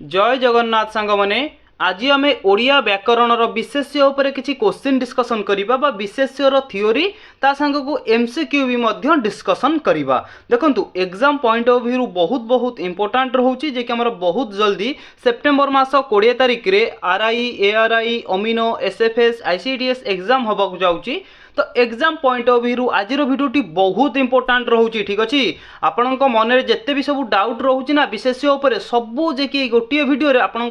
जय जगन्नाथ सांग माने आज आम ओडिया व्याकरणर विशेष्य उपरे किछि क्वेश्चन डिस्कशन करिबा बा विशेष्यर थियोरी ता संग को एमसीक्यू भी मध्य डिस्कशन करिबा। देखंतु एग्जाम पॉइंट ऑफ व्यू बहुत बहुत इंपोर्टेंट रहउची जे कि हमर बहुत जल्दी सेप्टेम्बर मास 20 तारिख रे RI ARY amino SFS ICDS exam होबाक जाउची। तो एग्जाम पॉइंट ऑफ व्यू आज भिडियोटी बहुत इंपोर्टेंट रोचे। ठीक अच्छे आपण मन जिते भी सब डाउट रोचे ना विशेष उपर सबू जे कि गोटे भिडियो आपण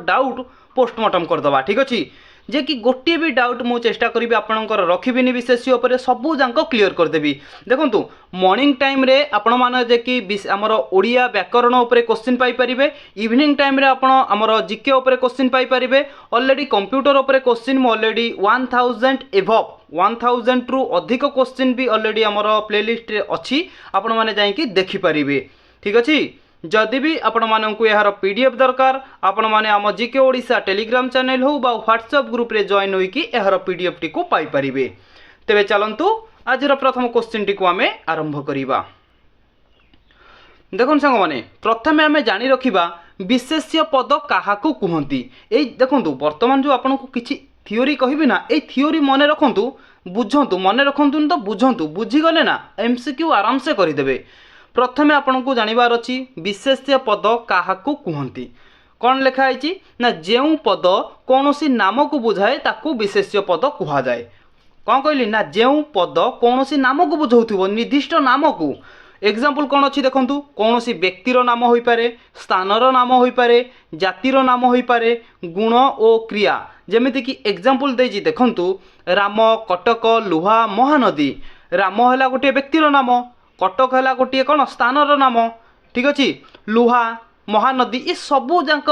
डाउट पोस्टमार्टम करदे। ठीक अच्छे जे कि गोटे भी डाउट मु चेष्टा करी आपणकर रखिबिनी विशेष उपर सबू जाक क्लीयर करदेवी। देखंतु मॉर्निंग टाइम रे आपण माने जे कि हमर ओडिया व्याकरण उपर क्वेश्चन पाई परिबे, इवनिंग टाइम रे आपण हमर जीके उपर क्वेश्चन पाई परिबे। ऑलरेडी कंप्यूटर उपर क्वेश्चन मु ऑलरेडी 1000 एभव 1000 रु अधिक क्वेश्चन भी ऑलरेडी हमर प्लेलिस्ट रे अछि, आपण माने जाई कि देखि परिबे। ठीक अछि जदि भी आपण माननकु यार पीडीएफ दरकार आपण माने आम जीके ओडिशा टेलीग्राम चैनल हो बा व्हाट्सएप ग्रुप रे जॉइन होई कि यार पीडीएफ टी को पाई परिबे। तेबे चलंतु आजर प्रथम क्वेश्चन टी को आमे आरंभ करिबा। देखन संग माने प्रथमे आमे जानि रखिबा विशेष्य पद काहाकू कुहंती। एई देखंतु वर्तमान जो आपण को किछि थियोरी कहबी ना ए थियोरी मने रखंतु बुझंतु मने रखंतु तो बुझंतु बुझी गले ना एमसीक्यू आराम से करि देबे। प्रथमे आपण को जानिबार अछि विशेष्य पद काहाकू कुहंती। कौन लिखा है ना जेउ पद कौनसी नाम को बुझाए ताकू विशेष्य पद कुहा जाए। कौन कहली ना जेउ पद कौनसी नाम को बुझाउथिबो निर्दिष्ट नाम को। एग्जाम्पल कौन अच्छी देखंतु कौनसी व्यक्तिर नाम होई पारे, स्थानर नाम होई पारे, जातिर नाम होई पारे, गुण और क्रिया। जेमिति कि एग्जाम्पल देजी देखंतु राम, कटक, लुहा, महानदी। राम हैला गोटे व्यक्तिर नाम, कटक है गोटे कौन स्थानर नाम। ठीक अच्छे लुहा महानदी ये सबू जाक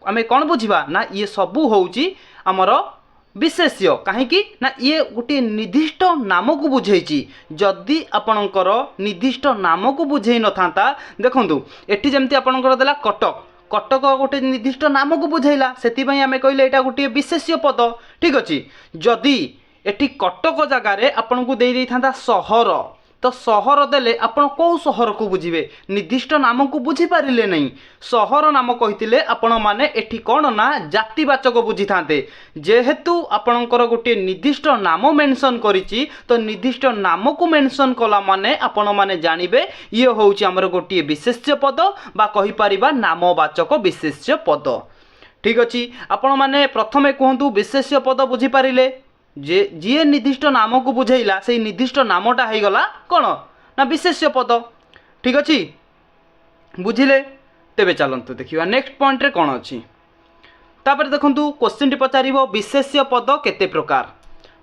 आम कौन बुझा ना ये सबू होउची आमर विशेष्य कहीं ना ये गोटे निर्दिष्ट नाम को बुझेची। जदि आपणकर निर्दिष्ट नाम को बुझे न था देखंतु एठी जेमती आपणकर देला कटक, कटक गोटे निर्दिष्ट नाम को बुझेला से आम कहले एटा गोटे विशेष्य पद। ठीक अच्छे जदि एठी कटक जगार आपन को दे था सहर तो सहर देले आपण कौ सहर को बुझे निर्दिष्ट नाम को बुझी पारे नहीं। सहर नाम कही आपण माने एठी कौन ना जातिवाचक बुझी था जेहेतु आपणकर गोटे निर्दिष्ट नाम मेंशन करिछि तो निर्दिष्ट नाम को मेंशन कला माने आपण माने जानिबे ये होउछि हमर गोटे विशेष्य पद बा कहि परिबा नामवाचक विशेष्य पद। ठीक अछि आपण माने प्रथमे कहंतु विशेष्य पद बुझी पारिले जे जी निर्दिष्ट नाम को बुझेला से निर्दिष्ट नामटा हो गला कौन ना विशेष्य पद। ठीक अच्छे बुझिले तेबे चलंतु देखिबा नेक्स्ट पॉइंट रे कौन अच्छी। तापर देखंतु क्वेश्चन टी पचारिबो विशेष्य पद केते प्रकार।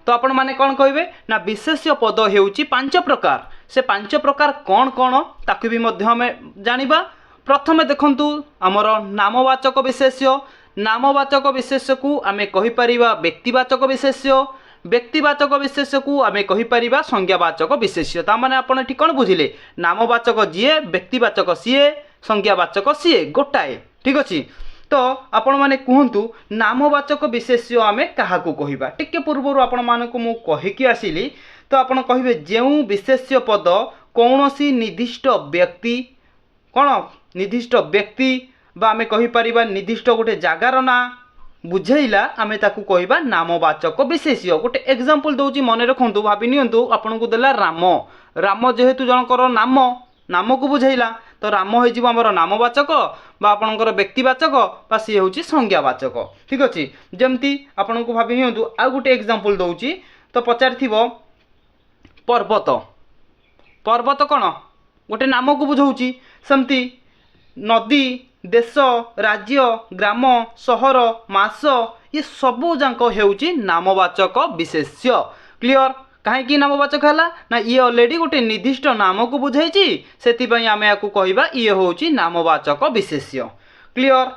तो आपण माने कौन कहबे ना विशेष्य पद हेउची 5 प्रकार। से 5 प्रकार कौन कौन ताकु भी मध्य हमें जानिबा। प्रथमे देखंतु हमर नामवाचक विशेष्य। नामवाचक विशेष्य को आमे कहि परिबा व्यक्तिवाचक विशेष्य, व्यक्तिवाचक विशेष्य को आमे कहि परिबा संज्ञावाचक विशेष्य। ता माने आपण एठी कोन बुझिले नामवाचक जीए, व्यक्तिवाचक सीए, संज्ञावाचक सीए गोटाए। ठीक अछि तो आपण माने कहंतु नामवाचक विशेष्य आमे काहाकू कहिबा। टिके पूर्वरु आपण मानको मु कहिकी आसिली तो आपण कहिबे जेउ विशेष्य पद कौनसी निर्दिष्ट व्यक्ति कौन निर्दिष्ट व्यक्ति बा आमे कहि परिबा निर्दिष्ट गोटे जगार ना बुझेला आमे ताकू कहिबा नामवाचक विशेष्य। गोटे एग्जांपल दउची मने रखंतु भाबी नियंतु आपण को देला राम। राम जेहेतु जनकर नाम नाम को बुझेला तो राम हो जिवो हमर नामवाचक बा आपणकर व्यक्तिवाचक बा सी होची संज्ञावाचक। ठीक अछि जेमती आपण को भाबी नियंतु आ गोटे एग्जांपल दउची तो पचारथिबो पर्वत। पर्वत कौन गोटे नाम को बुझाउची। सेमती नदी, देश, राज्य, ग्राम, सहर, मास ये सबू जाक हेउची नामवाचक विशेष्य। क्लियर कहीं नामवाचक है ना ये ऑलरेडी गोटे निर्दिष्ट नाम को बुझाई से आम या कहवा ये होची नामवाचक विशेष्य। क्लियर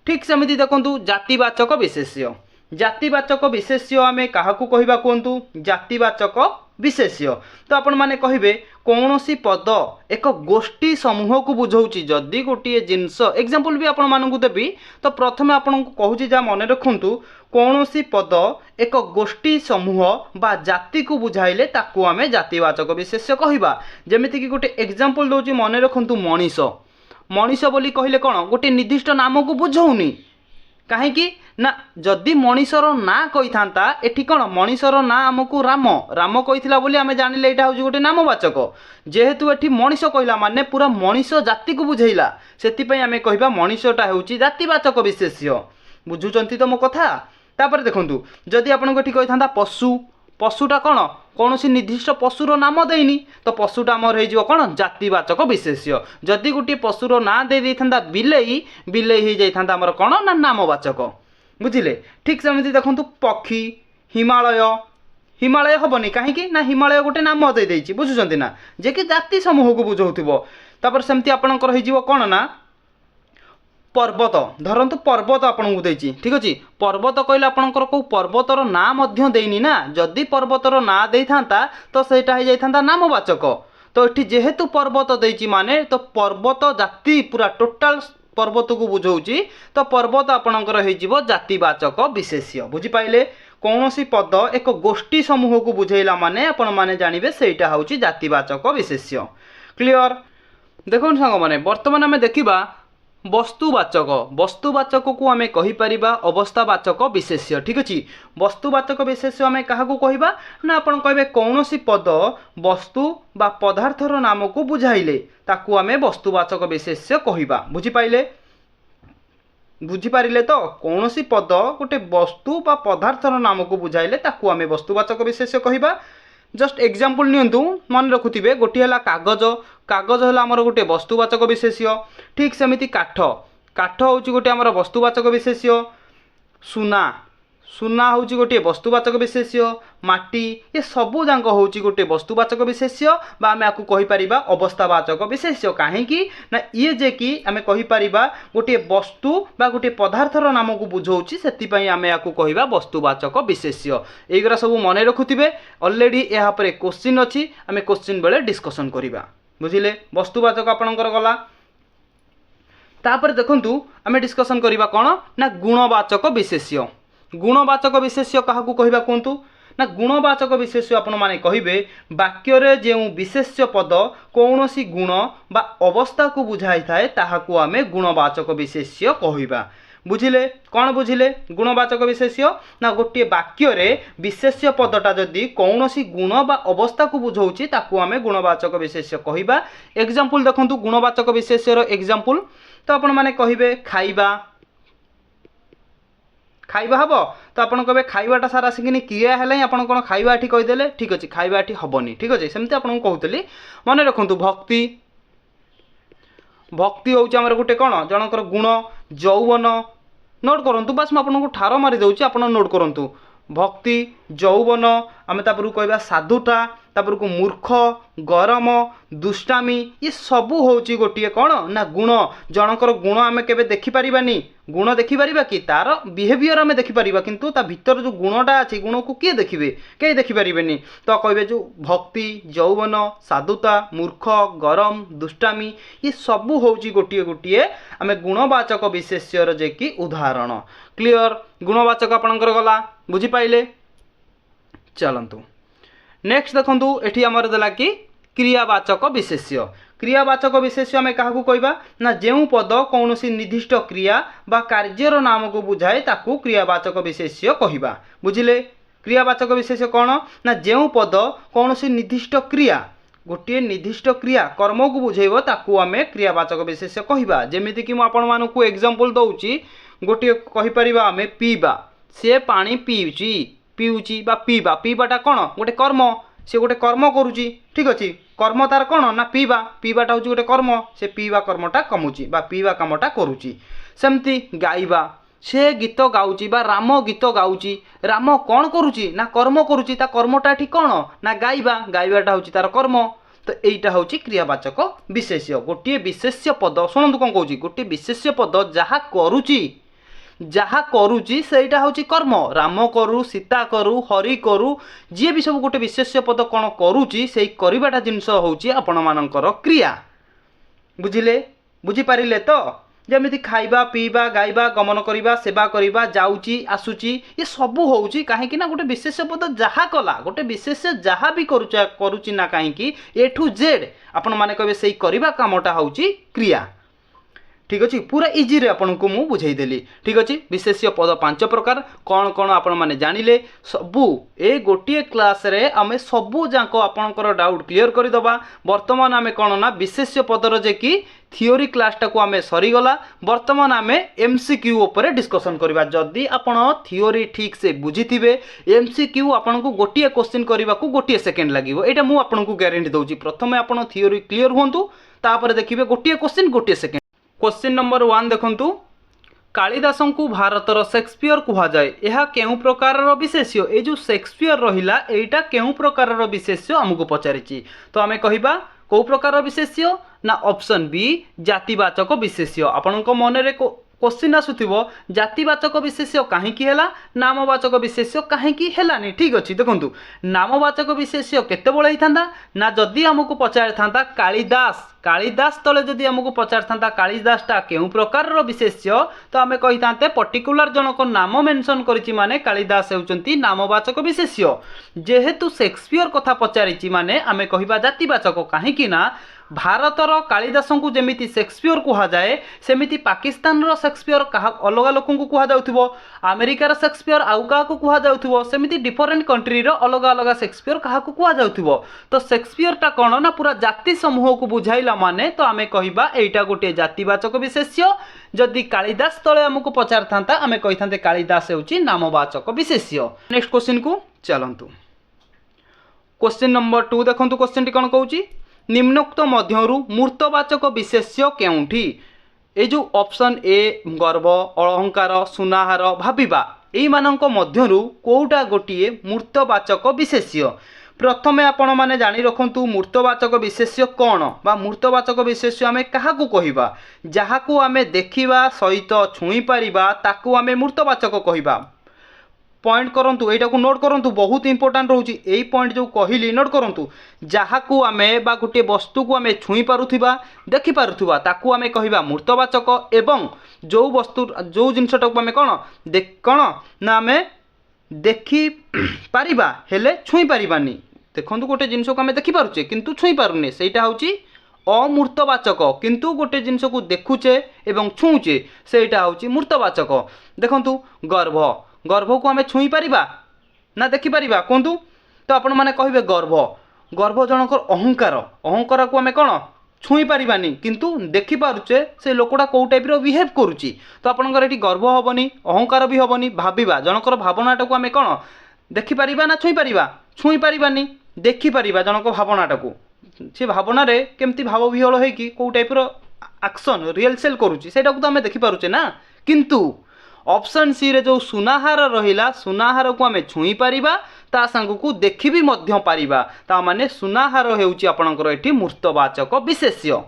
ठीक सेमती देखंतु जातिवाचक विशेष्य। जातिवाचक विशेष्य आम क्या कहवा कहतु जातिवाचक विशेष्य। तो आपण माने कहिबे कौनसी पद एक गोष्ठी समूह को बुझाउची। जदि गोटे जिनस एग्जांपल भी आपण मानकु देबी तो प्रथमे आपण को कहूची जा मने रखंतु कौनसी पद एक गोष्ठी समूह बा जाति को बुझाइले ताकू आमे जातिवाचक विशेष्य कहबा। जेमिति कि गोटे एग्जांपल दोची मने रखंतु मनीष। मनीष बोली कहले कौन गोटे निर्दिष्ट नाम को बुझौनी कहीं ना जदि मनीषर ना कही था एठी कौन मनीषर ना आमको राम राम कही बोली आम जानिले यहाँ हूँ गोटे नामवाचक जेहेतु एठी मनीष कहला माने पूरा मनीष जाति को बुझेला से आम कह मनीषटा हूँ जातिवाचक विशेष्य बुझुंट तो मो कथा तापर देखूँ जदि आपको ये कही था पशु पशुटा कौन कौन निर्दिष्ट पशुर नाम देनी तो पशुटा आमर हो कौन जातिवाचक विशेष्य जदि गोटे पशुर ना दे था बिलेई बिलेई हो जाता आमर कौन ना नामवाचक बुझिले ठीक सेमती देखूँ पक्षी हिमालय हिमालय हेनी कहीं ना हिमालय गोटे नाम दे बुझुंट ना जे कि जाति समूह को बुझाऊ तापर सेमती आपणकर हो कौन ना पर्वत धरतु पर्वत आपन को देछि ठीक अच्छे पर्वत कहले आपणकर को पर्वतर ना देनी ना जदि पर्वतर ना दे था तो सेटा हो जाता नामवाचक तो ये जेहेतु पर्वत देछि माने तो पर्वत जाति पूरा टोटाल पर्वत को बुझाऊँगी तो पर्वत आपणकर हो जातिवाचक विशेष्य बुझिपारे कौन सी पद एक गोष्ठी समूह को बुझेला माने आपण माने जानिबे सेटा हूँ जातिवाचक विशेष्य क्लियर देखो सांग मैंने बर्तमान आम देखा वस्तुवाचक वस्तुवाचक को आम कहीपर अवस्थावाचक विशेष्य ठीक अच्छे वस्तुवाचक विशेष्य आम क्या कहवा ना आपन कहे कौन सी पद वस्तु बा पदार्थर नाम को बुझाइले ताकू आम वस्तुवाचक विशेष्य कहवा बुझिपारे बुझिपारे तो कौन सी पद गोटे वस्तु बा पदार्थर नाम को बुझाइले ताकू आम वस्तुवाचक विशेष्य कहवा जस्ट एग्जांपल नियंतु मन रखुथिबे गोटे हला कागज कागज हला हमर गोटे वस्तुवाचक विशेष्य ठीक सेमिति काठ काठ होची गोटे हमर वस्तुवाचक विशेष्य सुना सुना होची गोटे वस्तुवाचक विशेष्य माटी ये सबू जांक होची गोटे वस्तुवाचक विशेष्य बा आमे आकु कहि परिबा अवस्थावाचक विशेष्य काहेकि ना ये जे कि आमे कहि परिबा गोटे वस्तु बा गोटे पदार्थर नाम को बुझौची सेति पई आमे आकु कहिबा वस्तुवाचक विशेष्य एगरा सब मने रखुथिबे ऑलरेडी यहाँ पर क्वेश्चन अछि आमे क्वेश्चन बेले डिस्कशन करिबा बुझिले वस्तुवाचक आपणकर गला तापर देखंतु आमे डिस्कशन करिबा कोन ना गुणवाचक विशेष्य गुणवाचक विशेष्य क्या कहवा कहतु ना गुणवाचक विशेष्य आपण माने कहिबे वाक्य रे जे विशेष्य पद कौन सी गुण बा अवस्था को बुझाई थाए ताहाकू आमे गुणवाचक विशेष्य कहवा बुझिले कौन बुझिले गुणवाचक विशेष्य ना गोटे वाक्य रे विशेष्य पदटा जदि कौन सी गुण बा अवस्था को बुझाऊँगी ताकू आमे गुणवाचक विशेष्य कहवा एग्जांपल देखंतु गुणवाचक विशेष्यर एग्जांपल तो आपण माने कहिबे खाइबा खाइबा हम तो आपड़ कहे खाइबाटा सारा आसिक क्रिया है आप कौन खाइबा एठी कहीदेले ठीक अच्छे खाइबा एठी हेनी ठीक अच्छे सेमती आपको कहूली मन रखु भक्ति भक्ति हूँ आम गोटे कौन जनकर गुण यौवन नोट करूँ बस मुझे ठार मारी दूसरी आप नोट करूँ भक्ति यौवन आम तापर कहवा साधुता तापर को मूर्ख गरम दुष्टामी ये सबू हूँ गोटे कौन ना गुण जनकर गुण आम के देखिपारानी गुण देखिपर कि तार बिहेवियर आम देखिपर किंतु ता भीतर जो गुणटा अच्छी गुण को किए देखिए कई देखिपारे तो कहे जो भक्ति यौवन साधुता मूर्ख गरम दुष्टामी ये सबू हूँ गोटे गोटे आम गुणवाचक विशेष्यर जे कि उदाहरण क्लियर गुणवाचक आपणकर गला बुझिपाइले चलतु नेक्स्ट देखंतु एठी हमर देला कि क्रियावाचक विशेष्य क्रियावाचक विशेष्य आम क्या कहवा ना जो पद कौन सी निर्दिष्ट क्रिया बा कार्यर नाम को बुझाए ताकू क्रियावाचक विशेष्य कहवा बुझिले क्रियावाचक विशेष्य कौन ना जो पद कौन सी निर्दिष्ट क्रिया गोटे निर्दिष्ट क्रिया कर्म को बुझेब ताकू आम क्रियावाचक विशेष्य कहवा जेमिति कि मुझे एग्जांपल दौची गोटे कहीपर आम पीवा से पानी पीउची पीउची बा पीवा पीवाटा कौन गोटे कर्म से गोटे कर्म करुची ठीक अच्छे कर्म तार कौन ना पीवा पीवाटा हूँ गोटे कर्म से पीवा कर्मटा कमुची बा पीवा कामटा करुची सेमती गाइबा से गीत गाउची बा राम गीत गाउची राम कौन करुची ना कर्म करुची ता कर्मटा ठीक कौन ना गाइबा गाइबाटा हूँ तार कर्म तो यहीटा हूँ क्रियावाचक विशेष्य गोटे विशेष्य पद शुणु कौन कौच गोटे विशेष्य पद जहाँ करुची जहाँ करुची सेटा हूँ कर्म राम करू सीता करू हरि करू जी भी सब गोटे विशेष्य पद कौन करुची से करवाटा जिनस हूँ आपण मानकर क्रिया बुझिले बुझिपारे तो जमी खाइबा पीवा गाइबा गमन करवा सेवा करवा जाऊँची आसुची ये सबू हूँ कहीं गोटे विशेष्य पद जहाँ कला गोटे विशेष्य जहाँ भी करुची ना कहीं ए ठू जेड आपण मैंने कहे से करवा कामटा हूँ क्रिया ठीक अच्छे पूरा इजी रे आपको मुझे बुझेदेली ठीक अच्छे विशेष्य पद 5 प्रकार कौन कौन आपण मैंने जानिले सबू ए गोटे क्लास रे आमे सबू जाक आपणकर डाउट क्लीयर करदे बर्तमान आमे कौन ना विशेष्य पदर जे कि थियोरी क्लासटा को आमे सरीगला बर्तमान आमे एमसीक्यू उपरे डिस्कसन करबा जदि आपण थियोरी ठीक से बुझीथिबे एमसीक्यू आपण को गोटे क्वेश्चन करबा को गोटे सेकंड लागिवो एटा मु आपण को गारंटी दउची प्रथमे आपण थियोरी क्लीयर हुंतु तापर देखिबे गोटे क्वेश्चन गोटे सेकंड क्वेश्चन नंबर 1 देखंतु कालिदास को भारतर शेक्सपियर कुहाजाए यह केउ प्रकार विशेष्य ये जो शेक्सपियर रहिला एटा केउ प्रकार विशेष्य आमको पचारिछि तो आमे कहिबा कौ प्रकार विशेष्य ना ऑप्शन बी जातिवाचक विशेष्य आपणक मन रे क्वेश्चन आसुथिबो जातिवाचक विशेष्य काहेकि हेला नामवाचक विशेष्य काहेकि हेलानी ठीक अछि देखंतु नामवाचक विशेष्य केते बळे हिथांदा ना जदि हमकु पचार थांता कालिदास कालिदास तले जदि हमकु पचार थांता कालिदासटा केउ प्रकार विशेष्य तो आमे कहितांते पर्टिकुलर जनक नाम मेंशन करिछि माने कालिदास हेउचंती नामवाचक विशेष्य जेहेतु शेक्सपियर कथा पचारिछि माने आमे कहिबा जातिवाचक काहेकि ना भारतर कालिदास को जमीती शेक्सपियर कुहाजाए सेमिति पाकिस्तान रो शेक्सपियर कहा अलग लोक को कुहाजाउथिबो अमेरिकार शेक्सपियर आउ का को कुहाजाउथिबो सेमिति डिफरेंट कंट्री रो अलग अलग शेक्सपियर कहा को कुहाजाउथिबो तो शेक्सपियर टा कोन ना पूरा जाति समूह को बुझाइला माने तो आमे कहिबा एटा गोटे जातिवाचक विशेष्य जदि कालिदास तले हमको पचार थांता आमे कहिथांते कालिदास हेउची नामवाचक विशेष्य नेक्स्ट क्वेश्चन को चलंतु क्वेश्चन नंबर 2 देखंतु क्वेश्चन टी कोन कहूची निम्नोक्त मध्यरु मूर्तवाचक विशेष्य केउठी ए जो ऑप्शन ए गर्व अलंकार सुनाहार भाबिबा एई मानक मध्यरु कोउटा गोटिए मूर्तवाचक विशेष्य प्रथमे आपण माने जानि रखंतु मूर्तवाचक विशेष्य कौन बा मूर्तवाचक विशेष्य आमे काहाकू कहिबा जाहाकू आमे देखिबा सहित छुई परिबा ताकू आमे मूर्तवाचक कहिबा पॉइंट करंतु एटा को नोट करंतु बहुत इंपोर्टेंट रहउची एई पॉइंट जो कहिली नोट करंतु जाहाकू आमे बा गोटे वस्तु को आमे छुई पारुथिबा देखि पारुथिबा ताकू आमे कहिबा मूर्तवाचक एवं जो वस्तु जो जिंसटा को आमे कोन ना आमे देखि पारिबा हेले छुई पारिबानी देखंतु गोटे जिंस को आमे देखि पारुचे किंतु छुई पारुने सेटा होउची अमूर्तवाचक किंतु गोटे जिंस को देखुचे एवं छुचे सेटा होउची मूर्तवाचक देखंतु गर्भ गर्भ को आमे छुई पारिबा ना देखि पारिबा कोंतु तो आपण माने कहिबे गर्भ गर्भ जनकर अहंकार अहंकार को आमे कोन छुई पारिबानी किंतु देखि पारुचे से लोकटा को टाइप रो बिहेव करूची तो आपनकर एठी गर्भ होबनी अहंकार भी होबनी भाबिबा जनकर भावनाटा को आमे कोन देखि पारिबा ना छुई पारिबानी देखि पारिबा जनकर भावनाटा को से भावना रे केमती भाव विहल हे कि को टाइप रो एक्शन रियल सेल करूची सेटा को तो आमे देखि पारुचे ना किंतु ऑप्शन सी रे जो सुनाहार रहिला सुनाहार को आमे छुई पारिबा ता संग को देखि भी मध्य पारिबा ता माने सुनाहार हेउची आपनकर एठी मूर्तवाचक विशेष्य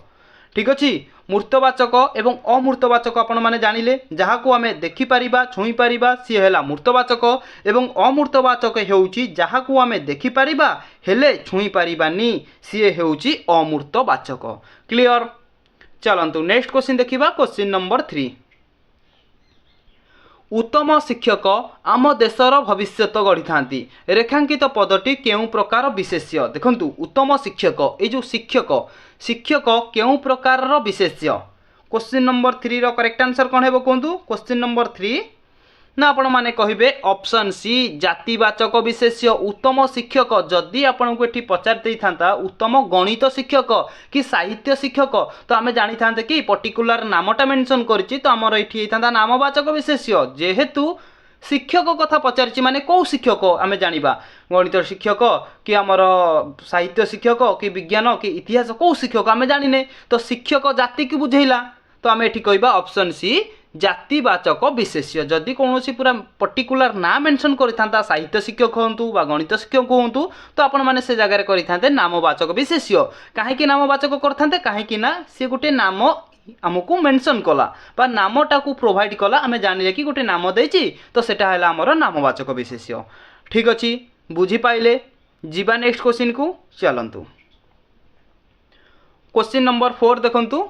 ठीक अछि मूर्तवाचक एवं अमूर्तवाचक आपण माने जानिले जहा को आमे देखि पारिबा छुई पारिबा सी हेला मूर्तवाचक एवं अमूर्तवाचक हेउची जहा को आमे देखि पारिबा हेले छुई पारिबानी सी हेउची अमूर्तवाचक क्लियर चलंतु नेक्स्ट क्वेश्चन देखिबा क्वेश्चन नंबर 3 उत्तम शिक्षक आम देशर भविष्यत गढ़ी था रेखांकित पदटी केउ प्रकार विशेष्य देखंतु उत्तम शिक्षक ये जो शिक्षक शिक्षक केउ प्रकार विशेष्य क्वेश्चन नंबर 3 रो करेक्ट आंसर कौन है कहतु क्वेश्चन नंबर 3 ना आपण माने कहिबे ऑप्शन सी जातिवाचक विशेष्य उत्तम शिक्षक जदि आपण को एठी पचार देई थांता उत्तम गणित शिक्षक कि साहित्य शिक्षक तो आमे जानि थांते कि पर्टिकुलर नामटा मेंशन करछि तो हमर एठी थांता नामवाचक विशेष्य जेहेतु शिक्षक कथा पचारछि माने को शिक्षक आमे जानिबा गणित शिक्षक कि हमर साहित्य शिक्षक कि विज्ञान कि इतिहास को शिक्षक आमे जानिने तो शिक्षक जाति की बुझेइला तो आमे एठी कहबा ऑप्शन सी जातिवाचक विशेष्य जदि कौन पूरा पर्टिकुलर ना मेंशन करता साहित्य शिक्षक हूँ बा गणित शिक्षक हूँ तो आपण मैंने से जगह करते नामवाचक विशेष्य कहीं नामवाचक करते कहीं सी गोटे नाम आमको मेंशन कला बा नामटा को प्रोवाइड कला आम जानिले कि गोटे नाम देछि तो सेटा है आमर नामवाचक विशेष्य ठीक अच्छे बुझीपाइले जीवा नेक्स्ट क्वेश्चन को चलतु क्वेश्चन नंबर 4 देखंतु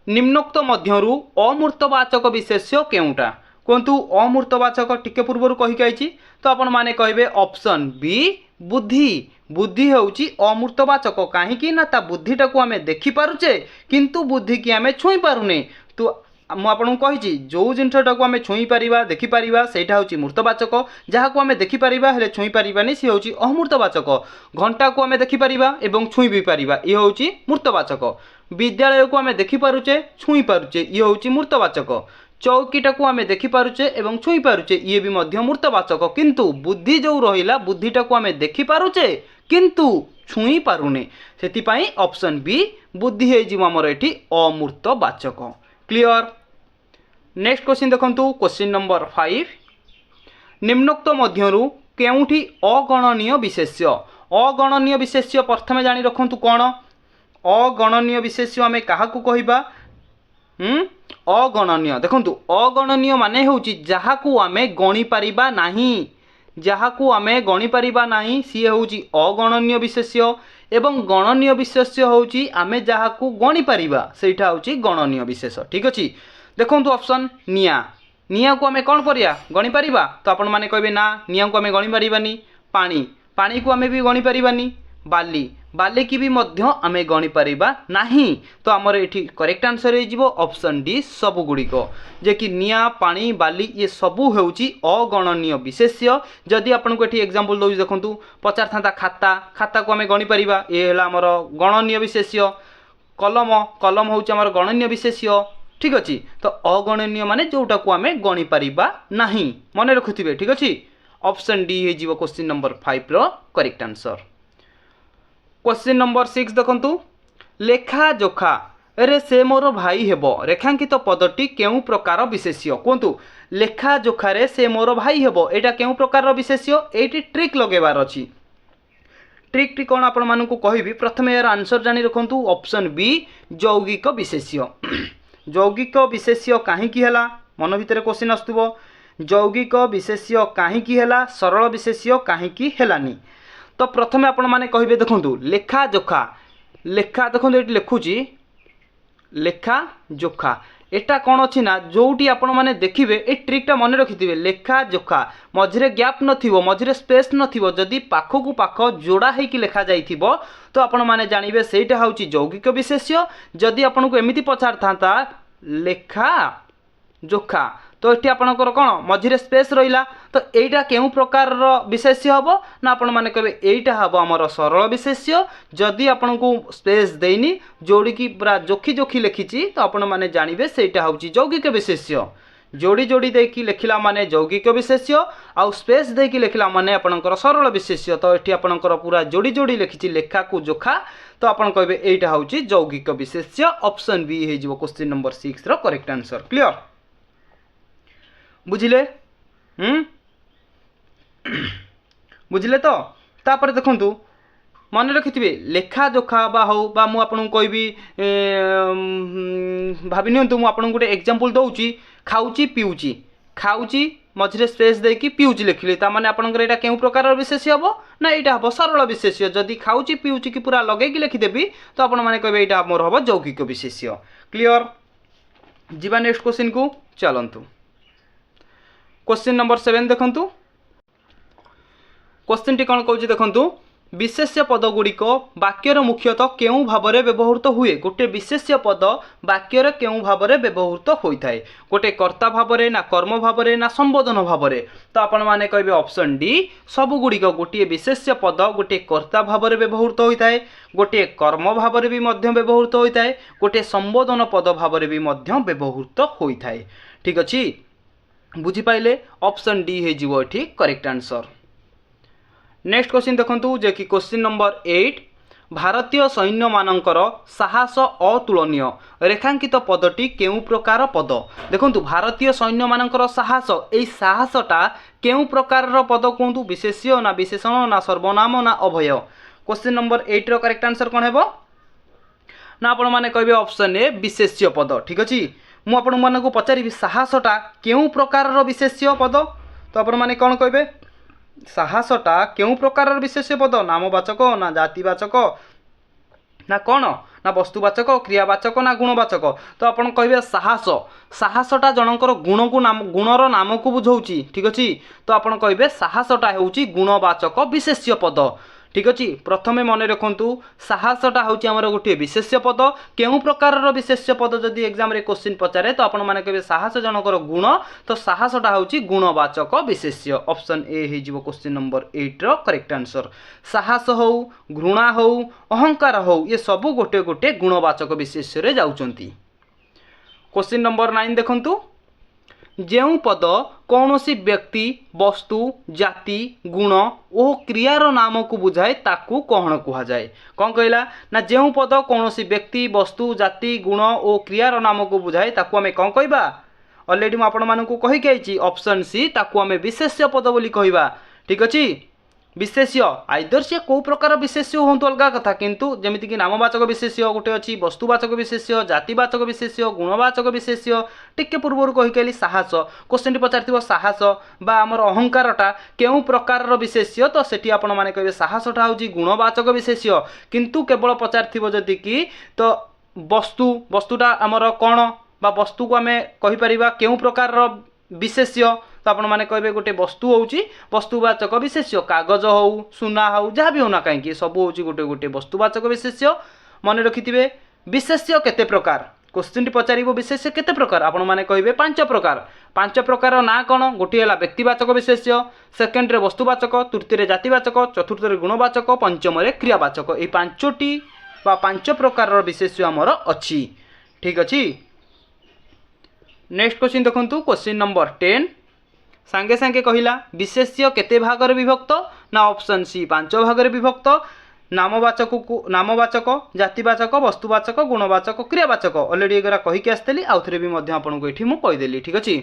निम्नोक्त मध्यरु अमूर्तवाचक विशेष्य केउटा कहतु अमूर्तवाचक टिके पूर्व कही तो आपण माने कहबे ऑप्शन बी बुद्धि बुद्धि होउची अमूर्तवाचक कहीं ना ता बुद्धिटा को आमे देखि पारुचे किंतु बुद्धि की आमे छुई पारुने तो ମୁଁ ଆପଣଙ୍କୁ କହିଛି ଯେଉଁ ଜିନିଷଟାକୁ ଆମେ ଛୁଇଁପାରିବା ଦେଖିପାରିବା ସେଇଟା ହେଉଛି ମୂର୍ତ୍ତବାଚକ, ଯାହାକୁ ଆମେ ଦେଖିପାରିବା ହେଲେ ଛୁଇଁପାରିବାନି ସିଏ ହେଉଛି ଅମୂର୍ତ୍ତବାଚକ। ଘଣ୍ଟାକୁ ଆମେ ଦେଖିପାରିବା ଏବଂ ଛୁଇଁ ବି ପାରିବା, ଇଏ ହେଉଛି ମୂର୍ତ୍ତବାଚକ। ବିଦ୍ୟାଳୟକୁ ଆମେ ଦେଖିପାରୁଛେ ଛୁଇଁ ପାରୁଛେ, ଇଏ ହେଉଛି ମୂର୍ତ୍ତବାଚକ। ଚୌକିଟାକୁ ଆମେ ଦେଖିପାରୁଛେ ଏବଂ ଛୁଇଁ ପାରୁଛେ, ଇଏ ବି ମଧ୍ୟ ମୂର୍ତ୍ତବାଚକ। କିନ୍ତୁ ବୁଦ୍ଧି ଯେଉଁ ରହିଲା, ବୁଦ୍ଧିଟାକୁ ଆମେ ଦେଖିପାରୁଛେ କିନ୍ତୁ ଛୁଇଁ ପାରୁନେ, ସେଥିପାଇଁ ଅପସନ୍ ବି ବୁଦ୍ଧି ହେଇଯିବ ଆମର ଏଠି ଅମୂର୍ତ୍ତବାଚକ। क्लियर। नेक्स्ट क्वेश्चन देखंतु क्वेश्चन नंबर 5 निम्नोक्त मध्यरु केउठी अगणनीय विशेष्य। अगणनीय विशेष्य प्रथमे जानि रखंतु कोन अगणनीय विशेष्य आमे काहाकू कहिबा अगणनीय। देखंतु अगणनीय माने होउची जहाकू आमे गणी परिबा नाही, जहाकू आमे गणी परिबा नाही सी होउची अगणनीय विशेष्य एवं गणनीय विशेष्य होउची आमे जहाकू गणी परिबा सेटा होउची गणनीय विशेष। ठीक अछि। देखंतु ऑप्शन निया, निया को आमे कोन परिया गणी परिबा, तो आपण माने कहबे ना निया को आमे गणी परिबानी। पानी, पानी को आमे भी गणी परिबानी। बाली, बाली की भी मध्य आमे गणी परिबा नाही, तो हमर एठी करेक्ट आंसर हे जिवो ऑप्शन डी सब गुडी को, जे कि निया पानी बाली ये सबू हेउची अगणनीय विशेष्य। जदि आपन को एठी एग्जांपल दउ देखंतु पचार थांता खाता, खाता को आमे गणी परिबा, ए हला हमर गणनीय विशेष्य। कलम, कलम होउची हमर गणनीय विशेष्य। ठीक अच्छी। तो अगणनीय माने जोटा को आमे गणी परिबा नाही, मन रखुथिबे। ठीक अच्छी। ऑप्शन डी हे जीवो क्वेश्चन नंबर 5 रो करेक्ट आंसर। क्वेश्चन नंबर 6 देखंतु लेखा जोखा रे से मोर भाई हेबो रेखांकित पदटी केउ प्रकार विशेष्य कोंतु। लेखा जोखा रे से मोर भाई हेबो एटा केउ प्रकार विशेष्य, एटी ट्रिक लगेबार अछि। ट्रिक टी कोन आपण मानकु कहिबी, प्रथमे यार आंसर जानि रखंतु ऑप्शन बी यौगिक विशेष्य। यौगिक विशेष्य काहीकि हेला, मन भितर क्वेश्चन आस्तुबो यौगिक विशेष्य काहीकि हेला, सरल विशेष्य काहीकि हेलानी। तो प्रथमे आपण माने कहिबे देखंतु लेखा जोखा, लेखा देखंतु एटी लेखुची लेखा जोखा, एटा कोन अछि ना जोटी आपण माने देखिबे ए ट्रिकटा मन रखिथिबे। लेखा जोखा मझिरे गैप नथिबो, मझिरे स्पेस नथिबो, जदि पाखकु पाख जोड़ा हेकी लेखा जाइथिबो तो आपण माने जानिबे सेटा होउची यौगिक विशेष्य। जदि आपण को एमिति पछार थांता लेखा जोखा, तो एठी आपणकर कोन मझिरे स्पेस रहिला, तो एटा केउ प्रकार विशेष्य हबो ना आपण माने कहबे एटा हबो हमर सरल विशेष्य। जदि आपण को स्पेस देइनी जोड़ी की पूरा जोखी जोखी लिखिची तो आपण माने जानिबे सेटा होउची यौगिक विशेष्य। जोड़ी जोड़ी देकी लिखिला माने यौगिक विशेष्य, आउ स्पेस देकी लिखिला माने आपणकर सरल विशेष्य। तो एठी आपणकर पूरा जोड़ी जोड़ी लिखिची लेखा को जोखा, तो आपण कहबे एटा होउची यौगिक विशेष्य। ऑप्शन बी हे जिवो क्वेश्चन नंबर 6 रो करेक्ट आंसर। क्लियर बुझिले बुझिले। तो तापर देखंतु मन रखिथिबे लेखा जोखा बा हो बा मु आपन कहबी भाबि नियंतु मु आपन गोटे एग्जांपल दउची खाउची पिउची, खाउची मझिरे स्पेस देकी पिउची लिखिले, ता माने आपन एटा केउ प्रकार विशेष्य हबो ना एटा हबो सरल विशेष्य। जदि खाउची पिउची की पूरा लगे की लिखि देबी तो आपन माने कहबे एटा मोर हबो यौगिक विशेष्य। क्लियर। जीवा नेक्स्ट क्वेश्चन को चलंतु। क्वेश्चन नंबर 7 देखंतु। क्वेश्चन टी कोन कहूची देखंतु विशेष्य पद गुड़िक वाक्यर मुख्यतः केउ भावरे व्यवहृत हुए। गोटे विशेष्य पद वाक्यर केउ भावरे व्यवहृत होइथाय, गोटे कर्ता भावरे ना कर्म भावरे ना संबोधन भावरे। तो आपण माने कहबे ऑप्शन डी सब गुड़िक गोटे विशेष्य पद गोटे कर्ता भावरे व्यवहृत होइथाय, गोटे कर्म भावरे भी मध्य व्यवहृत होइथाय, गोटे संबोधन पद भावरे भी मध्य व्यवहृत होइथाय। ठीक अछि। बुझी पाइले ऑप्शन डी हे जिवो एठी करेक्ट आंसर। नेक्स्ट क्वेश्चन देखंतु जे कि क्वेश्चन नंबर 8 भारतीय सैन्य मानकर साहस अतुलनीय रेखांकित पदटी केउ प्रकार पद। देखंतु भारतीय सैन्य मानकर साहस, एई साहसटा केउ प्रकार पद कोंतु, विशेष्य ना विशेषण ना सर्वनाम ना अभय। क्वेश्चन नंबर 8 रो करेक्ट आंसर कोन हेबो ना आपण माने कहबे ऑप्शन ए विशेष्य पद। ठीक अछि। मु आपण मानकु पचारिबी साहसटा केउ प्रकार विशेष्य पद, तो आपण माने कोन कहबे साहसटा केउ प्रकार विशेष्य पद, नामवाचक ना जातिवाचक ना कौन ना वस्तुवाचक क्रियावाचक ना गुणवाचक। तो आपण कहबे साहस, साहसटा जनकर गुण को नाम गुणर नाम को बुझाउची। ठीक अछि। तो आपण कहबे साहसटा हेउची गुणवाचक विशेष्य पद। ठीक अच्छे प्रथमे मन रखु साहसटा हूँ आमर गोटे विशेष्य पद केउं प्रकार विशेष्य पद जदि एग्जाम रे क्वेश्चन पचारे तो आपण मैंने कहे साहस जनकर गुण तो साहसटा हूँ गुणवाचक विशेष्य ऑप्शन ए हो क्वेश्चन नंबर 8 रो करेक्ट आंसर साहस हो घृणा हो अहंकार हो ये सब गोटे गोटे गुणवाचक विशेष्य रे जाउचंती। क्वेश्चन नंबर 9 देखंतु जेउ पद कौनसी व्यक्ति वस्तु जाति गुण और क्रियार नाम को बुझाए ताकू कौन कह जाए कौन कहला ना जेउ पद कौनसी व्यक्ति वस्तु जाति गुण और क्रियार नाम को बुझाए ताकू आमे कौन कहबा ऑलरेडी मु आपण मानकू कहि के आइछि ऑप्शन सी ताकू आमे विशेष्य पद बोली कहबा। ठीक अछि विशेष्य आइदर से को प्रकार विशेष्य हूँ अलग कथा किंतु जमीक नामवाचक विशेष्य गोटे अच्छी वस्तुवाचक विशेष्य जातिवाचक विशेष्य गुणवाचक विशेष्य टिके पूर्व कहीकली साहस क्वेश्चन पचार साहस बा आमर अहंकारटा केउं प्रकार विशेष्य तो सेठी आपण माने कहे साहसटा हूँ गुणवाचक विशेष्य किंतु केवल पचार जदि कि तो वस्तुटा आमर कौन बा वस्तु को आमे कहि परिबा केउं प्रकार विशेष्य तो आपण मैंने कहे गोटे वस्तु हूँ वस्तुवाचक विशेष्य कागज हो सुना हो जहाँ भी होना कहीं सब हूँ गोटे गोटे वस्तुवाचक विशेष्य मन रखिथे। विशेष्य केते प्रकार क्वेश्चन पचार विशेष्य केते प्रकार आपण मैंने कहे 5 प्रकार 5 प्रकार ना कौन गोटे है व्यक्तिवाचक विशेष्य सेकेंड रे वस्तुवाचक तृतीय जातिवाचक चतुर्थ रे गुणवाचक पंचम रे क्रियावाचक ये 5टी बा 5 प्रकार विशेष्य आमर अच्छी। ठीक अच्छे नेक्स्ट क्वेश्चन देखंतु क्वेश्चन नंबर 10 सांगे सांगे कहला विशेष्य केते भागर विभक्त ना ऑप्शन सी 5 भागर विभक्त नामवाचक जातिवाचक वस्तुवाचक गुणवाचक क्रियावाचक ऑलरेडी एगरा कही के आसतली आउ थरे भी मध्य आपनको एठी मु कहि देली। ठीक अछि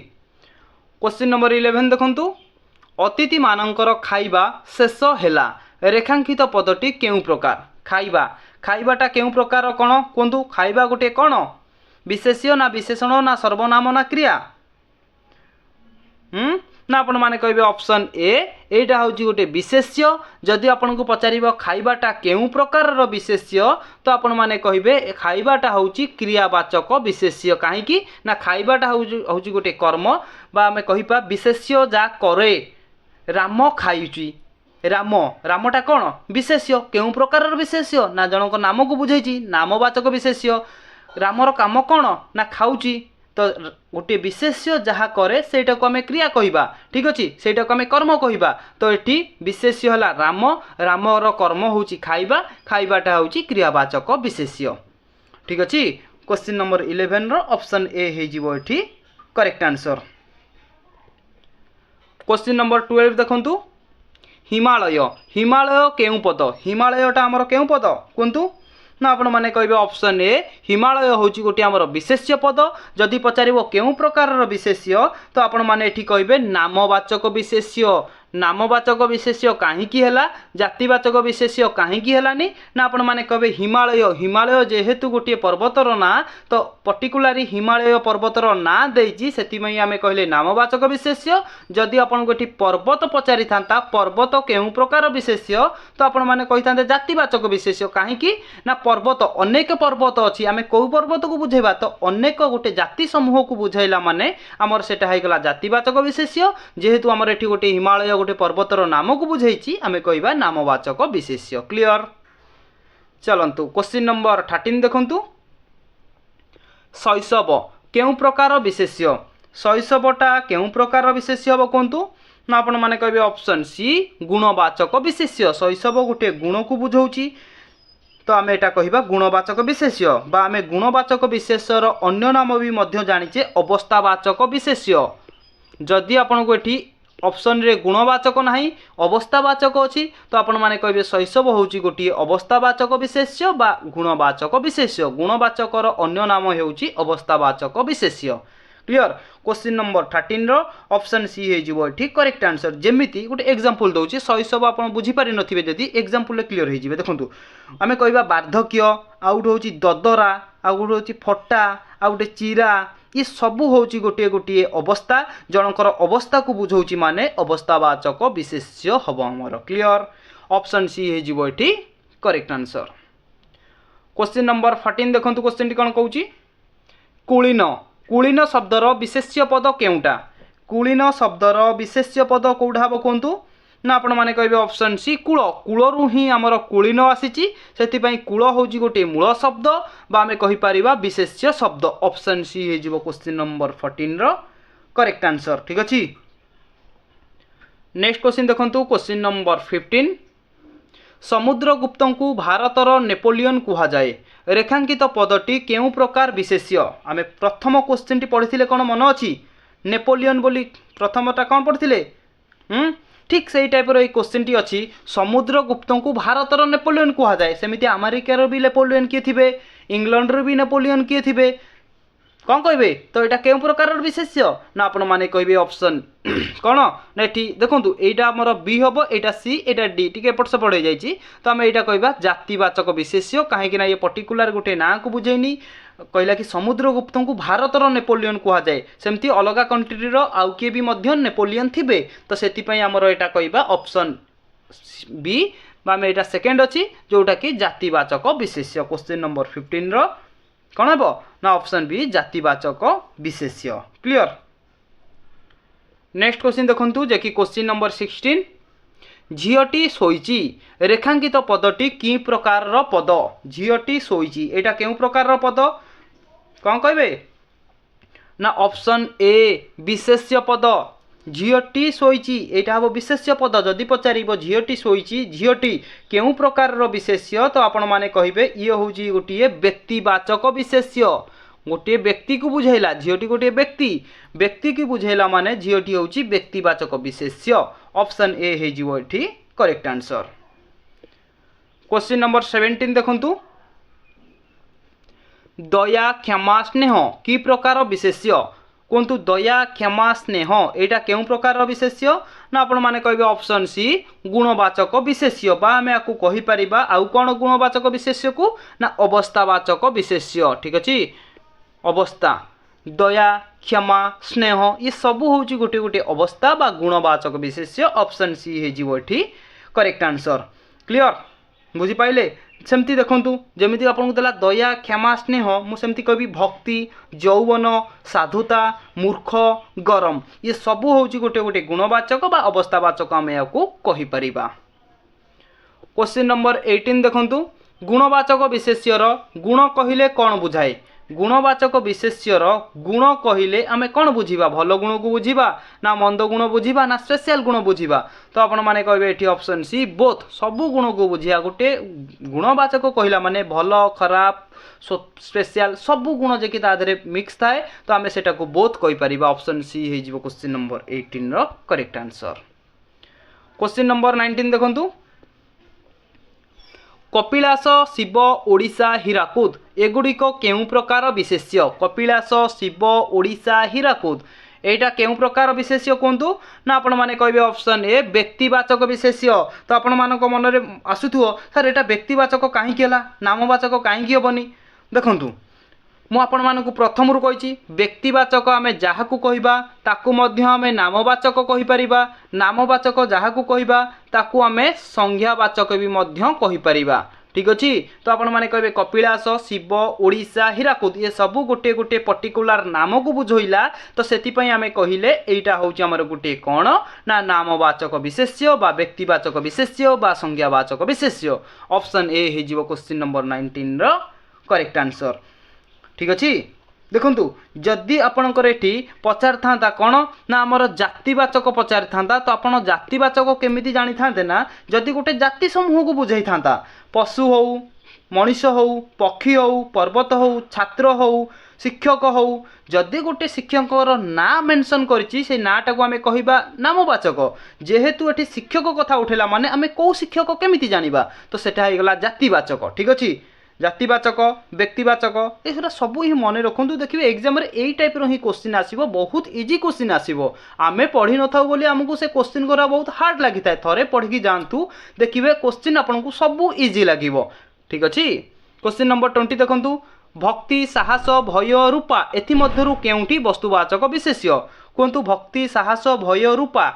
क्वेश्चन नंबर 11 देखंतु अतिथि मानकर खाइबा शेष हेला रेखांकित पदटी केउ प्रकार खाइबा खाइबाटा केउ प्रकार कोन कोंतु खाइबा गोटे कोन विशेष्य ना विशेषण ना सर्वनाम ना क्रिया ना आपण माने कहे ऑप्शन ए एटा हूँ गोटे विशेष्य जदि आपन को पचार खाइबाटा केउं प्रकार विशेष्य तो आपण माने कहे खाइबाटा हूँ क्रियावाचक विशेष्य कहीं ना खाइबाटा हूँ गोटे कर्म बा आमे कहिपा विशेष्य जा करे राम खाइची राम रामटा कौन विशेष्य केउं प्रकार विशेष्य ना जनक नाम को बुझाई नामवाचक विशेष्य रामर काम कौन ना खाऊची तो गोटे विशेष्य जहाँ करे सेटा को आमे क्रिया कहिबा। ठीक अछि सेटा को आमे कर्म कहिबा तो एठी विशेष्य हला राम रामर कर्म होउची खाइबा खाइबाटा होउची क्रियावाचक विशेष्य। ठीक अछि क्वेश्चन नंबर 11 रो ऑप्शन ए हे जिवो एठी करेक्ट आंसर। क्वेश्चन नंबर 12 देखंतु हिमालय हिमालय केउं पद हिमालयटा हमर केउं पद कोंतु ना आपण माने कहे ऑप्शन ए हिमालय हूँ गोटे आमर विशेष्य पद जदि पचार केउं प्रकार विशेष्य तो आपण माने एठी कहे नामवाचक विशेष्य नामवाचक विशेष्य कहीं है जातिवाचक विशेष्य कहीं है ना आपण माने कहे हिमालय हिमालय जेहेतु गोटे पर्वतर ना तो पर्टिकुलारी हिमालय पर्वतर ना देइछि सेतिमई आमे कहले नामवाचक विशेष्य जदि आपण गोटी पर्वत पचारि थांता पर्वत केउं प्रकार विशेष्य तो आपण माने कहि थांते जातिवाचक विशेष्य कहीं ना पर्वत अनेक पर्वत अछि आमे कोउ पर्वत को बुझेबा तो अनेक गोटे जाति समूह को बुझाइला माने आमर सेटा हैगला जातिवाचक विशेष्य जेहेतु आमर एठी गोटे हिमालय गोटे पर्वतर नाम को बुझाई आमे कहबा नामवाचक विशेष्य। क्लियर चलंतु क्वेश्चन नंबर 13 देखंतु शैशव केउं प्रकार विशेष्य शैशवटा केउं प्रकार विशेष्य हबो कोंतु ना आपण माने कहबे ऑप्शन सी गुणवाचक विशेष्य शैशव गोटे गुण को बुझाउची तो आमे एटा कहबा गुणवाचक विशेष्य बा आमे गुणवाचक विशेष्यर अन्य नाम भी मध्य जानिचे अवस्थावाचक विशेष्य जदि आपण को एठी ऑप्शन रे गुणवाचक नहीं अवस्थावाचक अच्छी तो आपण माने कहे शैशव हूँ गोटे अवस्थावाचक विशेष्य बा गुणवाचक विशेष्य गुणवाचकर अन्य नाम होउची अवस्थावाचक विशेष्य। क्लियर क्वेश्चन नंबर 13 रो ऑप्शन सी हो ठीक करेक्ट आंसर जेमिति गोटे एग्जांपल दउची शैशव आपण बुझी पारि नथिबे जदि एग्जांपल रे क्लियर हो जिवे देखंतु आमे कहबा वार्धक्य आउ गोटे होउची ददरा आउ गोटे होउची फट्टा आउ गोटे चिरा ये सबू हूँ गोटे गोटे अवस्था जनकर अवस्था को बुझाऊँ माने अवस्थावाचक विशेष्य हम आमर। क्लियर ऑप्शन सी हो करेक्ट आंसर। क्वेश्चन नंबर 14 देखो क्वेश्चन टी कौन कहूँ कुलीन कुलीन शब्दर विशेष्य पद केउटा कुलीन शब्दर विशेष्य पद कौटा हम कहतु ना आपण माने कहबे ऑप्शन सी कूल कूलरू ही आमर कुलीन आसीची सेतिपई कूल होची गोटे मूल शब्द बा आमे कहि परिबा विशेष्य शब्द ऑप्शन सी हे जिवो क्वेश्चन नंबर 14 रो करेक्ट आंसर ठीक अछि। नेक्स्ट क्वेश्चन देखंतु क्वेश्चन नंबर 15 समुद्रगुप्त को भारतर नेपोलियन कुहा जाए रेखांकित पदटी केउ प्रकार विशेष्य आमे प्रथम क्वेश्चन टी पढ़िथिले कोन मन अछि नेपोलियन बोली प्रथमटा कोन पढ़िथिले ठीक से टाइप रो क्वेश्चन टी अछि समुद्रगुप्त को भारतर नेपोलियन कुहा जाए सेमिति अमेरिकार भी नेपोलियन किए थिबे इंग्लैंड रो भी नेपोलियन किए थिबे कौन कहे तो यहाँ केउ प्रकार विशेष्य ना आपण माने कहे ऑप्शन कौन ना ये देखो यहाँ आमर बी हम यहाँ सी यहाँ डी टी एपट सेपट हो जाइए तो आम यहाँ कह जातिवाचक विशेष्य कहीं ये पर्टिकुलर गोटे ना को बुझेनी कहला कि समुद्रगुप्त को भारतर नेपोलियन कुहा जाए सेमती अलग कंट्रीर आउ किए भी नेपोलियन थिबे तो से आमर यहाँ कह ऑप्शन बी आम यहाँ सेकेंड अच्छी जोटा कि जातिवाचक विशेष्य क्वेश्चन नंबर 15 रो कौन हे ना ऑप्शन बी जातिवाचक विशेष्य क्लियर। नेक्स्ट क्वेश्चन देखंतु जे कि क्वेश्चन नंबर 16 झीटी शोइची रेखांकित पदटी कि प्रकार पद झीटी शोइची एटा केउ प्रकार पद कौन कहे ना ऑप्शन ए विशेष्य पद झीटी शोइची एटा हम विशेष्य पद जदि पचार झीटी शोइची झीटी केउ प्रकार विशेष्य तो आपण माने कहिबे ये होची गोटे व्यक्तिवाचक विशेष्य गोटे व्यक्ति को बुझेला झीटी गोटे व्यक्ति की बुझेला माने झीटी होची व्यक्तिवाचक विशेष्य ऑप्शन ए हे जिवो एठी करेक्ट आंसर। क्वेश्चन नंबर 17 देखंतु दया क्षमा स्नेह कि प्रकार विशेष्य कहतु दया क्षमा स्नेह यहाँ केउ प्रकार विशेष्य ना आपण माने कहबे ऑप्शन सी गुणवाचक विशेष्य बा आमे आकु कहि परिबा आउ कोन गुणवाचक विशेष्य को ना अवस्थावाचक विशेष्य ठीक अछि अवस्था दया क्षमा स्नेह ये सब होची गोटे गोटे अवस्था बा गुणवाचक विशेष्य ऑप्शन सी हे जिवो एठी करेक्ट आंसर क्लियर बुझी पाइले सेमती देखंतु जमिति आपनको देला दया क्षमा स्नेह मु सेमती कहबी भक्ति यौवन साधुता मूर्ख गरम ये सब होची गोटे गोटे गुणवाचक बा अवस्थावाचक आमे याकू कहि परिबा। क्वेश्चन नंबर 18 देखंतु गुणवाचक विशेष्यर गुण कहिले कोन बुझाए गुणवाचक विशेष्यर गुण कहिले आमे कोन बुझिबा भलो गुण को बुझिबा ना मंद गुण बुझिबा ना स्पेशल गुण बुझिबा तो आपण माने कहबे एठी ऑप्शन सी बोथ सबु गुण को बुझिया गोटे गुणवाचक कहिला माने भलो खराब स्पेशल सबु गुण जे कि ता धरे मिक्स थाए तो आमे सेटा को बोथ कहि परिबा ऑप्शन सी हे जिवो क्वेश्चन नंबर 18 रो करेक्ट आंसर। क्वेश्चन नंबर 19 देखंतु कपिलास शिव ओडिशा हीराकुद एगुड़िक केउ प्रकार विशेष्य कपिलास शिव ओडिशा हीराकुद एटा केउ प्रकार विशेष्य कहतु ना आपण माने कहबे ऑप्शन ए व्यक्तिवाचक विशेष्य तो आपण मानक मन रे आसुथुओ सर एटा व्यक्तिवाचक काहे केला नामवाचक काहे कि होबनी देखंतु मु आपण मानक प्रथम रु कहिची व्यक्तिवाचक आमे जाहाकू कहिबा ताकू मध्य आमे नामवाचक कहि परिबा नामवाचक जाहाकू कहिबा ताकू आमे संज्ञावाचक भी मध्य कहि परिबा ठीक अछि तो आपण माने कहबे कपिलास शिव ओडिशा हीराकुद ये सब गोटे गोटे पर्टिकुलर नाम को बुझोइला तो सेति पई आमे कहिले एटा होची हमर गोटे कोन ना नामवाचक विशेष्य बा व्यक्तिवाचक विशेष्य बा संज्ञावाचक विशेष्य ऑप्शन ए हे जीवो क्वेश्चन नंबर 19 रो करेक्ट आंसर ठीक अच्छे देखु जदि आपणकर ये पचार था कौन ना आमर जातिवाचक पचार था तो आप जातिवाचक केमी जानी था ना जदि गोटे जाति समूह को बुझाई था पशु हो मनीष हो पक्षी हो पर्वत हो छात्र हो शिक्षक हो जदि गोटे शिक्षक ना मेंशन करिछि से नाटा को आमे कहिबा नामवाचक जेहेतु एठी शिक्षक कथा उठेला माने आमे को शिक्षक केमिति जानिबा तो सेटा हे गला जातिवाचक ठीक अछि जातिवाचक व्यक्तिवाचक ये सब ही मन रखु देखिए एग्जाम यही टाइप रो ही क्वेश्चन आसीबो बहुत इजी क्वेश्चन आसीबो आमे पढ़ी न थाउ बोली हमको से क्वेश्चन करा बहुत हार्ड लगी था थरे पढ़ की जानतु देखिए क्वेश्चन आपको सब इजी लगिवो ठीक अछि। क्वेश्चन नंबर 20 देखंतु भक्ति साहस भय रूपा एथि मध्यरु केउंटी वस्तुवाचक विशेष्य कहतु भक्ति साहस भय रूपा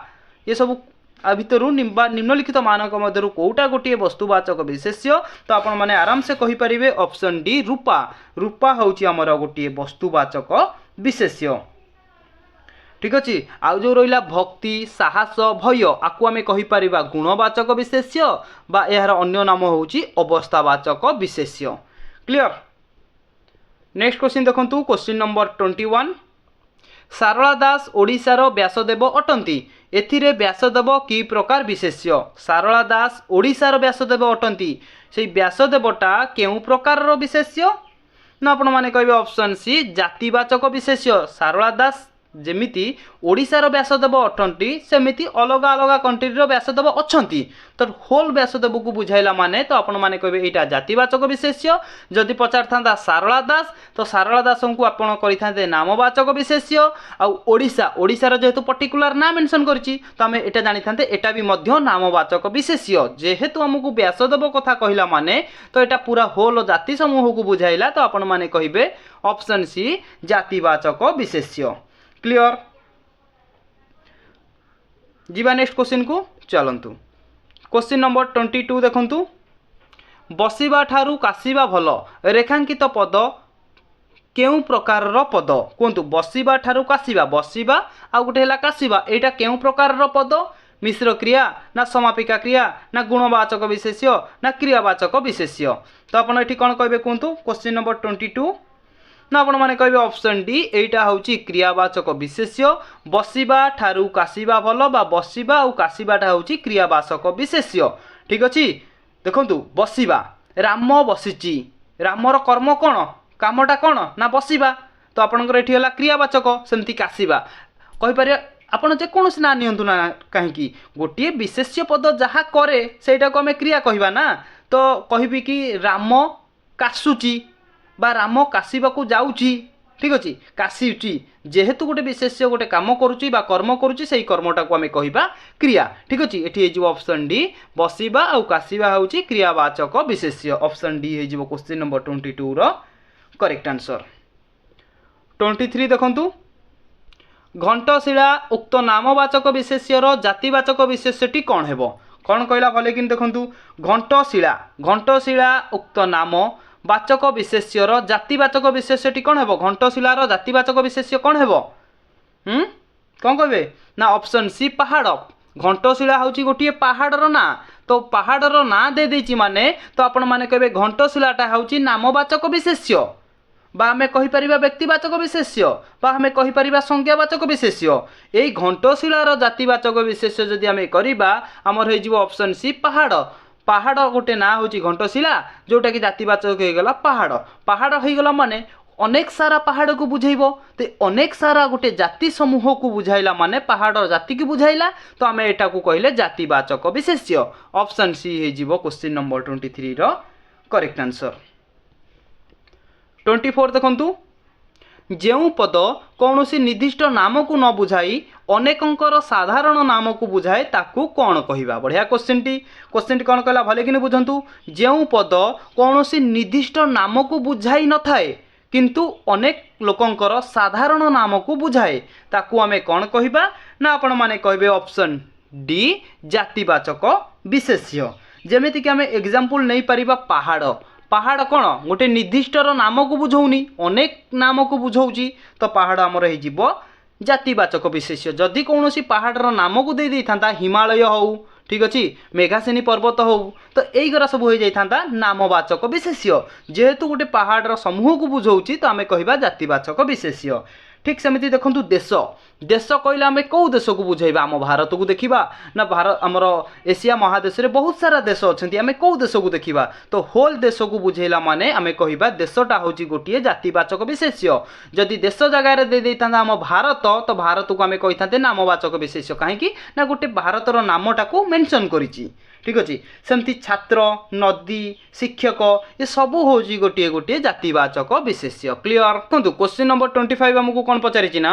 ये सब आ भितरु निम्नलिखित मानक मध्यरु कोटा गोटे वस्तुवाचक विशेष्य तो आपण माने आराम से कहि परिबे ऑप्शन डी रूपा रूपा होची हमर गोटे वस्तुवाचक विशेष्य ठीक अच्छे। आउ जो रहा भक्ति साहस भय आपको आम कहीपर गुणवाचक विशेष्य बा यार अन्य नाम हूँ अवस्थावाचक विशेष्य। क्लियर। नेक्स्ट क्वेश्चन देखो क्वेश्चन नंबर 21। सारला दास ओडिशार व्यासदेव अटंती एथिरे व्यासदेव कि प्रकार विशेष्य। सारला दास ओडिशार व्यासदेव अटंती से व्यासदेवटा केउ प्रकार विशेष्य ना आपण माने कहबे ऑप्शन सी जातिवाचक विशेष्य। सारला दास जेमिति ओडिशार व्यासदेव अटंती सेमिति अलग अलग कंट्रीर व्यासदेव अछंती तो होल व्यासदेव को बुझाइला माने तो आपण माने कहबे एटा जातिवाचक विशेष्य। जदि पचारथांता सारला दास तो सारला दास को आपण करिथांते नामवाचक विशेष्य। आ ओडिशा ओडिशार जेहेतु पर्टिकुलर नाम मेंशन करछि तो आमे एटा जानि थांते एटा भी मध्य नामवाचक विशेष्य। जेहेतु हमकु व्यासदेव कथा कहिला माने तो एटा पूरा होल जाति समूह को बुझाइला तो आपण माने कहिबे ऑप्शन सी जातिवाचक विशेष्य। क्लियर। जीवा नेक्स्ट क्वेश्चन को चलतु। क्वेश्चन नंबर 22 देखंतु। बसिबा ठारू कासिबा भल रेखांकित पद केउ प्रकार पद कहतु। बसिबा ठारू कासिबा बसिबा आ गोटे हला कासिबा एटा केउ प्रकार पद मिश्र क्रिया ना समापिका क्रिया ना गुणवाचक विशेष्य ना क्रियावाचक विशेष्य। तो आपण एठी कोन कहबे कहतु क्वेश्चन नंबर 22 ना आपण माने कहबे ऑप्शन डी एटा होची क्रियावाचक विशेष्य। बसिबा ठारू कासिबा भल बा बसिबा और कासिबाटा होची क्रियावाचक विशेष्य। ठीक अछि। देखंतु बसिबा राम बसिची रामर कर्म कोन कामटा कोन ना बसिबा तो आपनकर एठी हला क्रियावाचक। सेमति कासिबा कहि पारे आपण जे कोनोसी ना नियंतु ना काहेकि गोटे विशेष्य पद जहा करे सेटा को हमें क्रिया कहिबा ना तो कहिबी कि राम कासुची बा राम कासिबा को जाउची। ठीक अछि। कासिउची जेहेतु गोटे विशेष्य गोटे काम करूची बा कर्म करूची सेही कर्मटा को हमें कहिबा क्रिया। ठीक अछि। एठी हे जिवो ऑप्शन डी बसिबा और कासिबा होची क्रियावाचक विशेष्य। ऑप्शन डी हे जिवो क्वेश्चन नंबर 22 रो करेक्ट आंसर। 23 देखंतु। घंटशिला उक्त नामवाचक विशेष्यर जातिवाचक विशेष्यटी कौन हेबो कौन कहला भले कि देखंतु। घंटशिला घंटशिला उक्त नाम वाचक विशेष्यर जातिवाचक विशेष्यटी कौन हेबो घंटशिलार जातिवाचक विशेष्य कौन हेबो कौन कहबे ना ऑप्शन सी पहाड़। घंटशिला होची गोटे पहाड़र ना तो पहाड़र ना दे देछि माने तो आपण माने कहबे घंटशिलाटा होची नामवाचक विशेष्य बा हमें कहि परिबा व्यक्तिवाचक विशेष्य बा हमें कहि परिबा संज्ञावाचक विशेष्य। एई घंटशिलार जातिवाचक विशेष्य जदि हमें करिबा हमर हे जिवो ऑप्शन सी पहाड़। पहाड़ गोटे ना होची घंटशिला जोटा कि जातिवाचक हो गला पहाड़। पहाड़ हो गला माने अनेक सारा पहाड़ को बुझेइबो तो अनेक सारा गोटे जाति समूह को बुझाइला माने पहाड़ जाति को बुझाइला तो आमे एटा को कहले जातिवाचक विशेष्य। ऑप्शन सी हे जिवो क्वेश्चन नंबर 23 रो करेक्ट आंसर। 24 देखंतु। जेउ पद कौनसी निर्दिष्ट नाम को न बुझाई अनेकंकर साधारण नाम को बुझाए ताकू कौन कहिबा। बढ़िया क्वेश्चन टी कौन कहला भले कि बुझंतु। जेउ पद कौनसी निर्दिष्ट नाम को बुझाई न थाए किंतु अनेक लोकंकर साधारण नाम को बुझाए ताकू आमे कौन कहिबा ना आपण माने कहबे ऑप्शन डी जातिवाचक विशेष्य। जेमिति कि आमे एग्जांपल नै परिबा पहाड़। पहाड़ कौन गोटे निर्दिष्टर नाम को बुझौनी अनेक नाम को बुझौची तो पहाड़ आमर हो जातिवाचक विशेष्य। जदि कौन पहाड़र नाम को दे था हिमालय हो ठीक अच्छे मेघासेनी पर्वत हो तो यहीगरा सब हो जाता नामवाचक विशेष्य। जेहेतु गोटे पहाड़र समूह को बुझौची तो आम कह जातिवाचक विशेष्य। ठीक सेमती देखो देश देश कहले आम कौ देश को बुझेबा आम भारत को देखा ना भारत आमर एशिया महादेश रे बहुत सारा देश अच्छा आम कौ देश को देखा तो होल देश को बुझेला माने आम कह देशटा हूँ गोटे जातिवाचक विशेष्य। जदि देश जगार दे देता आम भारत तो भारत को आम कही था नामवाचक विशेष्य कहीं ना गोटे भारतर नामटा को मेंशन करिछि। ठीक अच्छे सेमती छात्र नदी शिक्षक ये सबू हूँ गोटे गोटे जातिवाचक विशेष्य। क्लियर। देखो क्वेश्चन नंबर 25 आमको कौन पचारि ना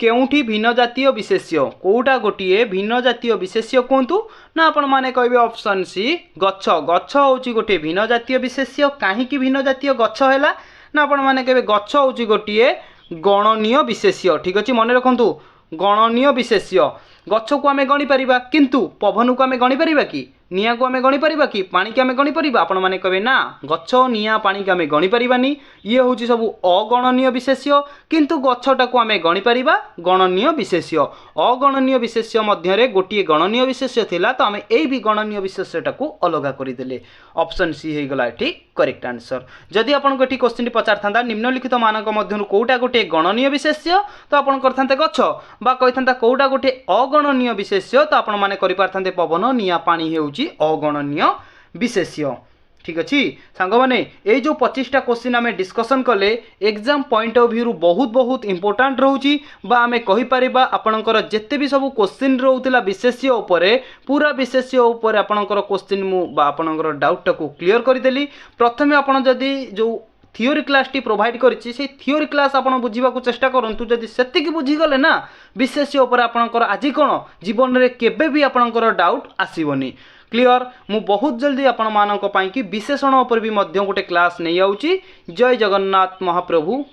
केउठी भिन्न जातीय विशेष्य कोटा गोटे भिन्न जातीय विशेष्य कहतु ना आपण माने कहबे ऑप्शन सी गछ। गछ हूँ गोटे भिन्न जातीय विशेष्य कहीं भिन्न जातीय गछ है ना आपण माने कहबे गछ हूँ गोटे गणनीय विशेष्य। ठीक अच्छे मन रखु गणनीय विशेष्य। गछ को आम गणी पारिबा किंतु पवन को आम गणी पारिबा कि निआ को आम गणिपर कि पानी की आम गणिपर आपण मैंने कहे ना गछ निआ पानी की आम गणिपारानी ये हूँ सब अगणनीय विशेष्य किंतु गछटा को आम गणिपर गणनीय विशेष्य अगणनीय विशेष्य मध्य गोटे गणनीय विशेष्य थिला तो आम ये गणनीय विशेष्यटा को अलग करदे ऑप्शन सी हो गला ये करेक्ट आंसर जदि आपको ये क्वेश्चन पचार था निम्नलिखित मानक मध्य कौटा गोटे गणनीय विशेष्य तो आप करते गछ बा कही था कौटा गोटे अगणनीय विशेष्य तो आपण मैंने करें पवन निआ पानी हूँ अगणनीय विशेष्य ठीक अच्छे सांग मैंने ये जो 25टा क्वेश्चन आम डिस्कसन कले एग्जाम पॉइंट ऑफ व्यू बहुत बहुत इंपोर्टाट रोची आम कहीपर आपणकर जिते भी सब क्वेश्चन रोला विशेष्य उपरे पूरा विशेष्य उपर आपणकर क्वेश्चन मुझे डाउटा को क्लीयर करदेली प्रथमे आपड़ जदि जो थियोरी क्लास टी प्रोवाइड करिछि से थियोरी क्लास आपण बुझीबा को चेष्टा करंतु जदि सेतिक बुझीगले ना विशेष्य उपर आपणकर आज कौन जीवन में केबे भी आपणकर डाउट आसीबनी क्लियर मु बहुत जल्दी आपण मानक पाई कि विशेषण उपर भी मध्य गोटे क्लास नहीं आउची जय जगन्नाथ महाप्रभु।